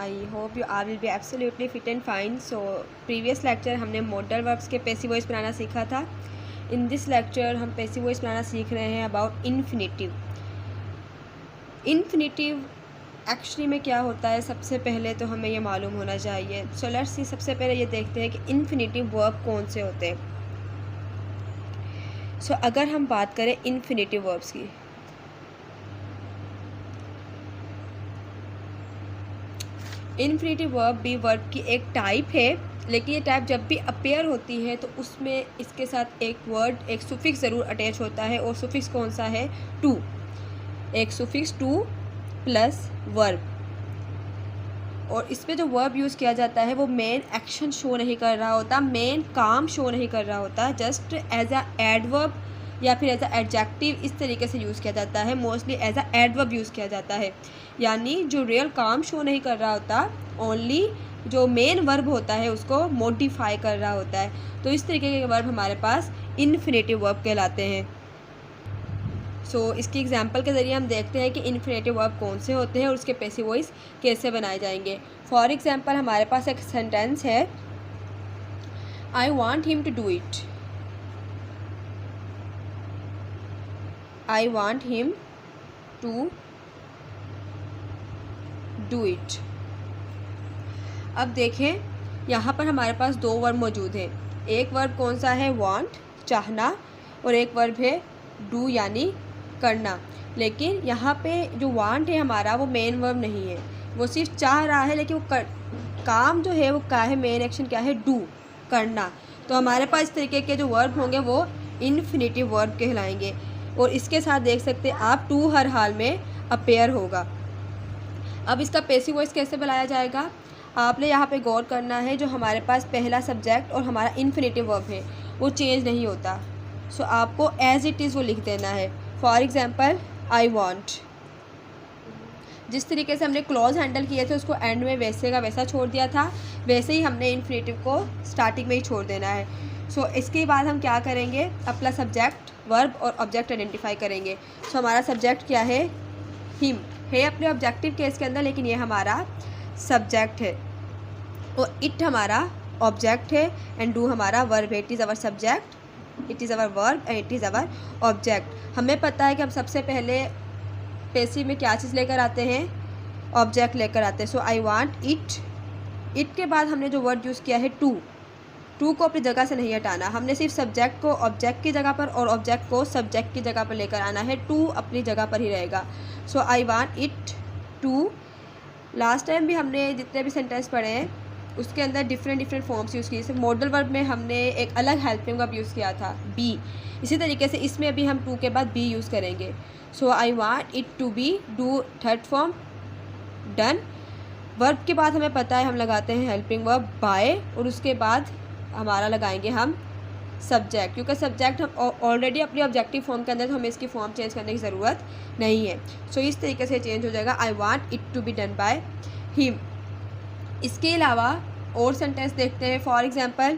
I hope you are will be absolutely fit and fine. So previous lecture हमने modal verbs के passive voice बनाना सीखा था। In this lecture हम passive voice बनाना सीख रहे हैं अबाउट इन्फिनेटिव। इन्फिनेटिव एक्चुअली में क्या होता है, सबसे पहले तो हमें ये मालूम होना चाहिए। सो लेट्स सी, सबसे पहले ये देखते हैं कि इन्फिनेटिव वर्ब कौन से होते हैं। सो अगर हम बात करें इन्फिनेटिव वर्ब्स की, इन्फिनेटिव वर्ब भी वर्ब की एक टाइप है, लेकिन ये टाइप जब भी अपेयर होती है तो उसमें इसके साथ एक वर्ड, एक सुफिक्स ज़रूर अटैच होता है। और सुफिक्स कौन सा है? टू। एक सुफिक्स टू प्लस वर्ब। और इसमें जो वर्ब यूज़ किया जाता है वो मेन एक्शन शो नहीं कर रहा होता, मेन काम शो नहीं कर रहा होता, जस्ट एज अ एडवर्ब या फिर एज अ एडजेक्टिव इस तरीके से यूज़ किया जाता है। Mostly as a adverb use किया जाता है, यानी जो रियल काम शो नहीं कर रहा होता, ओनली जो मेन वर्ब होता है उसको मॉडिफाई कर रहा होता है। तो इस तरीके के वर्ब हमारे पास इन्फिनेटिव वर्ब कहलाते हैं। सो इसकी एग्जांपल के ज़रिए हम देखते हैं कि इन्फिनेटिव वर्ब कौन से होते हैं और उसके पैसिव वॉइस कैसे बनाए जाएंगे। फॉर एग्जांपल हमारे पास एक सेंटेंस है, I want him to do it. I want him to do it. अब देखें, यहाँ पर हमारे पास दो वर्ब मौजूद हैं। एक वर्ब कौन सा है? वांट, चाहना, और एक वर्ब है डू यानी करना। लेकिन यहाँ पे जो वांट है हमारा वो मेन वर्ब नहीं है, वो सिर्फ चाह रहा है, लेकिन वो काम जो है वो क्या है? मेन एक्शन क्या है? डू, करना। तो हमारे पास इस तरीके के जो वर्ब होंगे वो इन्फिनेटिव वर्ब कहलाएंगे। और इसके साथ देख सकते हैं आप, टू हर हाल में अपेयर होगा। अब इसका पैसिव वॉइस कैसे बनाया जाएगा, आपने यहाँ पे गौर करना है। जो हमारे पास पहला सब्जेक्ट और हमारा इन्फिनेटिव वर्ब है वो चेंज नहीं होता। सो आपको एज इट इज़ वो लिख देना है। For example, I want. जिस तरीके से हमने क्लॉज हैंडल किए थे उसको एंड में वैसे का वैसा छोड़ दिया था, वैसे ही हमने इन्फिनेटिव को स्टार्टिंग में ही छोड़ देना है। सो इसके बाद हम क्या करेंगे, अपना सब्जेक्ट, वर्ब और ऑब्जेक्ट आइडेंटिफाई करेंगे। सो हमारा सब्जेक्ट क्या है? हिम है अपने ऑब्जेक्टिव केस के अंदर, लेकिन ये हमारा सब्जेक्ट है। और इट हमारा ऑब्जेक्ट है एंड डू हमारा वर्ब है। It is our subject, it is our verb and it is our object. हमें पता है कि हम सबसे पहले पैसिव में क्या चीज़ लेकर आते हैं? ऑब्जेक्ट लेकर आते हैं। So I want it. It के बाद हमने जो वर्ड यूज़ किया है टू, टू को अपनी जगह से नहीं हटाना, हमने सिर्फ सब्जेक्ट को ऑब्जेक्ट की जगह पर और ऑब्जेक्ट को सब्जेक्ट की जगह पर लेकर आना है। टू अपनी जगह पर ही रहेगा। So I want it to. Last time भी हमने जितने भी सेंटेंस पढ़े हैं उसके अंदर डिफरेंट फॉर्म्स यूज़ किए। जैसे मॉडल वर्ब में हमने एक अलग हेल्पिंग वर्ब यूज़ किया था, बी। इसी तरीके से इसमें अभी हम टू के बाद बी यूज़ करेंगे। So I want it to be, do third form, done. Verb के बाद हमें पता है हम लगाते हैं हेल्पिंग वर्ब बाय, और उसके बाद हमारा लगाएंगे हम सब्जेक्ट, क्योंकि सब्जेक्ट हम ऑलरेडी अपनी ऑब्जेक्टिव फॉर्म के अंदर, तो हमें इसकी फॉर्म चेंज करने की ज़रूरत नहीं है। सो इस तरीके से चेंज हो जाएगा, I want it to be done by him. इसके अलावा और सेंटेंस देखते हैं। फॉर एग्जांपल,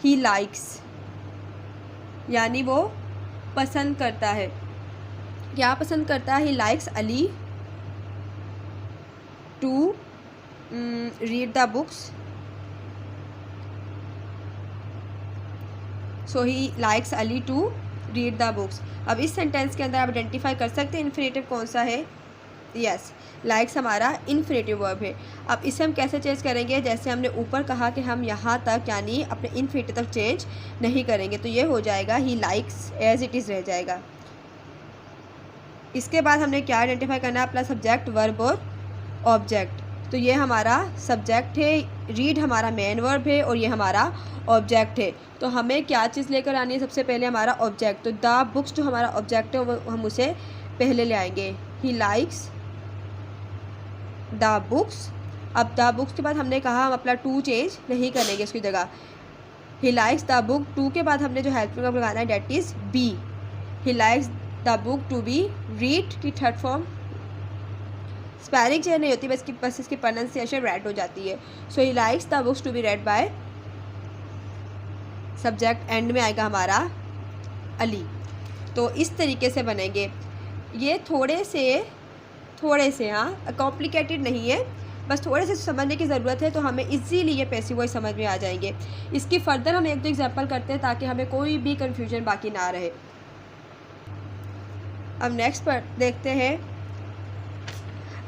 ही लाइक्स, यानी वो पसंद करता है। क्या पसंद करता है? He likes Ali to read the books. So he likes Ali to read the books. अब इस सेंटेंस के अंदर आप आइडेंटिफाई कर सकते हैं इन्फिनेटिव कौन सा है। यस, लाइक्स हमारा इन्फिनेटिव वर्ब है। अब इसे हम कैसे चेंज करेंगे? जैसे हमने ऊपर कहा कि हम यहाँ तक यानी अपने इन्फिनेटिव तक चेंज नहीं करेंगे, तो ये हो जाएगा he likes, as it is रह जाएगा। इसके बाद हमने क्या आइडेंटिफाई करना है? अपना सब्जेक्ट, वर्ब और ऑब्जेक्ट। तो ये हमारा सब्जेक्ट है, रीड हमारा मेन वर्ब है और ये हमारा ऑब्जेक्ट है। तो हमें क्या चीज़ लेकर आनी है? सबसे पहले हमारा ऑब्जेक्ट। तो द बुक्स जो हमारा ऑब्जेक्ट है वो हम उसे पहले ले आएंगे। ही लाइक्स द बुक्स। अब द बुक्स के बाद हमने कहा हम अपना टू चेंज नहीं करेंगे उसकी जगह। He likes the book, to के बाद हमने जो हेल्पिंग वर्ब लगाना है that is be. He likes the book to be read की थर्ड फॉर्म। स्पेलिंग चेंज नहीं होती, बस इसकी प्रोनाउंसिएशन रेड हो जाती है। So he likes the books to be read by subject, end में आएगा हमारा अली। तो इस तरीके से बनेंगे। ये थोड़े से, हाँ कॉम्प्लिकेटेड नहीं है, बस थोड़े से समझने की ज़रूरत है तो हमें इजीली ये पैसिव वॉइस समझ में आ जाएंगे। इसकी फर्दर हम एक दो एग्जांपल करते हैं ताकि हमें कोई भी कंफ्यूजन बाकी ना रहे। अब नेक्स्ट पर देखते हैं,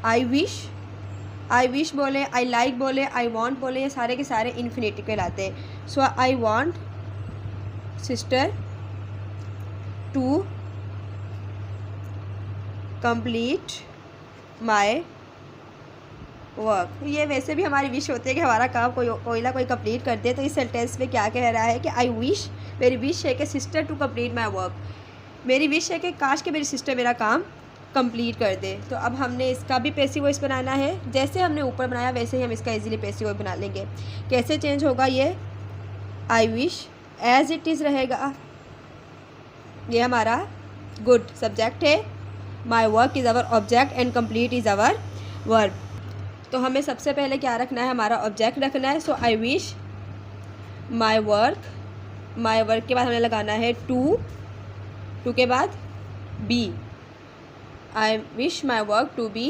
आई विश बोले, आई लाइक बोले, आई वांट बोले, ये सारे के सारे इन्फिनेटिव कहलाते हैं। So I want sister to complete my work. ये वैसे भी हमारी विश होती है कि हमारा काम कोई ना कोई कंप्लीट कर दे। तो इस सेंटेंस में क्या कह रहा है कि आई विश, मेरी विश है कि sister to complete my work, मेरी विश है कि काश के मेरी सिस्टर मेरा काम कंप्लीट कर दे। तो अब हमने इसका भी पैसिव वॉइस बनाना है, जैसे हमने ऊपर बनाया वैसे ही हम इसका इजीली पैसिव वॉइस बना लेंगे। कैसे चेंज होगा ये, I wish as it is रहेगा, ये हमारा गुड सब्जेक्ट है, my work is our object and complete is our verb. तो हमें सबसे पहले क्या रखना है, हमारा ऑब्जेक्ट रखना है। सो आई विश माई वर्क के बाद हमें लगाना है टू के बाद be, I wish my work to be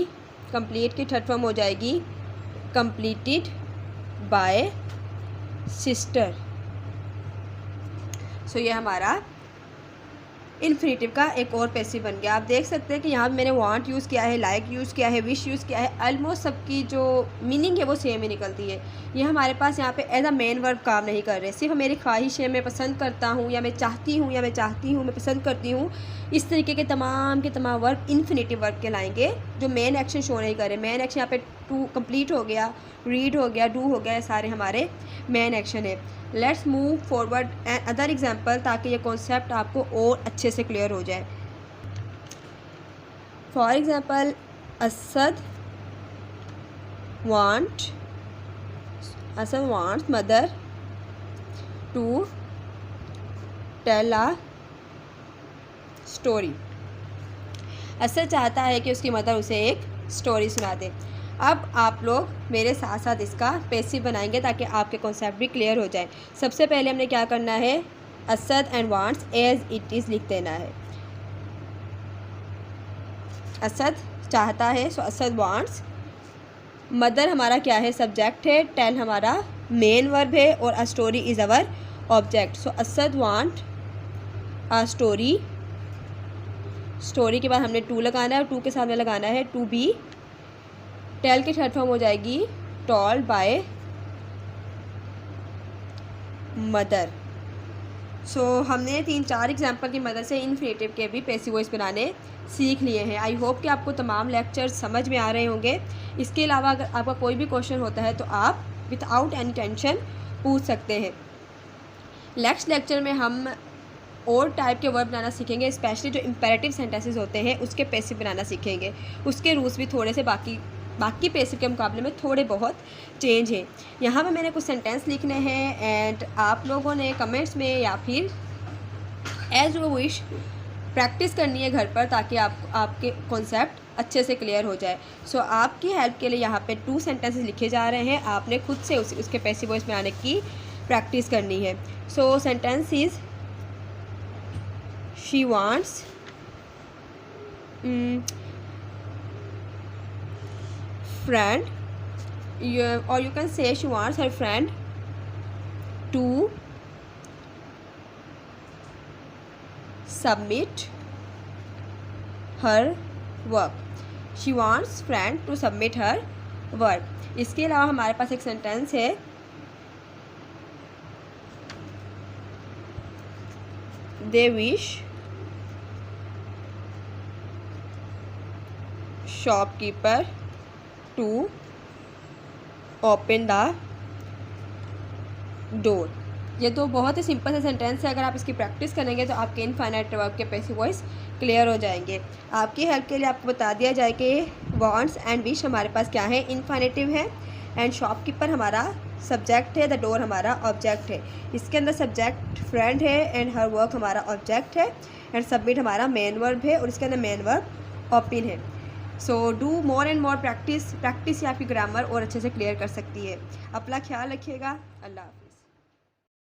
complete की थर्ड फॉर्म हो जाएगी कंप्लीटेड बाय सिस्टर। सो ये हमारा इन्फिनेटिव का एक और पैसिव बन गया। आप देख सकते हैं कि यहाँ मैंने वांट यूज़ किया है, लाइक यूज़ किया है, विश यूज़ किया है, ऑलमोस्ट सबकी जो मीनिंग है वो सेम ही निकलती है। ये हमारे पास यहाँ पे एज अ मेन वर्ब काम नहीं कर रहे, सिर्फ मेरी ख्वाहिश है, मैं पसंद करता हूँ, या मैं चाहती हूँ, मैं पसंद करती हूँ, इस तरीके के तमाम वर्ब इन्फिनेटिव वर्ब कहलाएंगे जो मेन एक्शन शो नहीं कर रहे। मेन एक्शन यहाँ पे टू कंप्लीट हो गया, रीड हो गया, डू हो गया, ये सारे हमारे मेन एक्शन है। Let's move forward and other example ताकि ये कॉन्सेप्ट आपको और अच्छे से क्लियर हो जाए। For example, Asad wants mother to tell a story. Asad चाहता है कि उसकी मदर उसे एक स्टोरी सुना दे। अब आप लोग मेरे साथ साथ इसका पैसिव बनाएंगे ताकि आपके कॉन्सेप्ट भी क्लियर हो जाए। सबसे पहले हमने क्या करना है, Asad and wants as it is लिख देना है। असद चाहता है, सो असद वांट्स, मदर हमारा क्या है, सब्जेक्ट है, टेल हमारा मेन वर्ब है और a story is our object. So Asad want a story, story के बाद हमने टू लगाना है और टू के सामने लगाना है टू बी, टेल की थर्ड फॉर्म हो जाएगी टोल्ड बाय मदर। सो हमने 3-4 एग्जाम्पल की मदद से इन्फिनेटिव के भी पैसिव वॉइस बनाने सीख लिए हैं। आई होप कि आपको तमाम लेक्चर्स समझ में आ रहे होंगे। इसके अलावा अगर आपका कोई भी क्वेश्चन होता है तो आप विदाउट एनी टेंशन पूछ सकते हैं। नेक्स्ट लेक्चर में हम और टाइप के वर्ब बनाना सीखेंगे, स्पेशली जो इम्पेरेटिव सेंटेंसेस होते हैं उसके पैसिव बनाना सीखेंगे। उसके रूल्स भी थोड़े से बाकी पैसिव के मुकाबले में थोड़े बहुत चेंज है। यहाँ पे मैंने कुछ सेंटेंस लिखने हैं एंड आप लोगों ने कमेंट्स में या फिर एज यू विश प्रैक्टिस करनी है घर पर ताकि आपके कॉन्सेप्ट अच्छे से क्लियर हो जाए। सो आपकी हेल्प के लिए यहाँ पे 2 सेंटेंसेस लिखे जा रहे हैं, आपने खुद से उसके पैसिव वॉइस बनाने की प्रैक्टिस करनी है। सो sentence is she wants friend, or you can say she wants her friend to submit her work. She wants friend to submit her work. इसके अलावा हमारे पास एक सेंटेंस है, they wish shopkeeper to open the door. ये तो बहुत ही simple सा sentence है, अगर आप इसकी प्रैक्टिस करेंगे तो आपके इनफाइनाइट वर्ब के पैसिव वॉइस क्लियर हो जाएंगे। आपकी हेल्प के लिए आपको बता दिया जाए कि वांट्स एंड विश हमारे पास क्या है, इनफाइनेटिव है, एंड शॉपकीपर हमारा सब्जेक्ट है, द डोर हमारा ऑब्जेक्ट है। इसके अंदर सब्जेक्ट फ्रेंड है एंड हर वर्क हमारा ऑब्जेक्ट है, एंड सबमिट हमारा मेन वर्ब है और इसके अंदर मेन वर्ब ओपन है। So do more and more practice ही आपकी ग्रामर और अच्छे से क्लियर कर सकती है। अपना ख्याल रखिएगा। अल्लाह।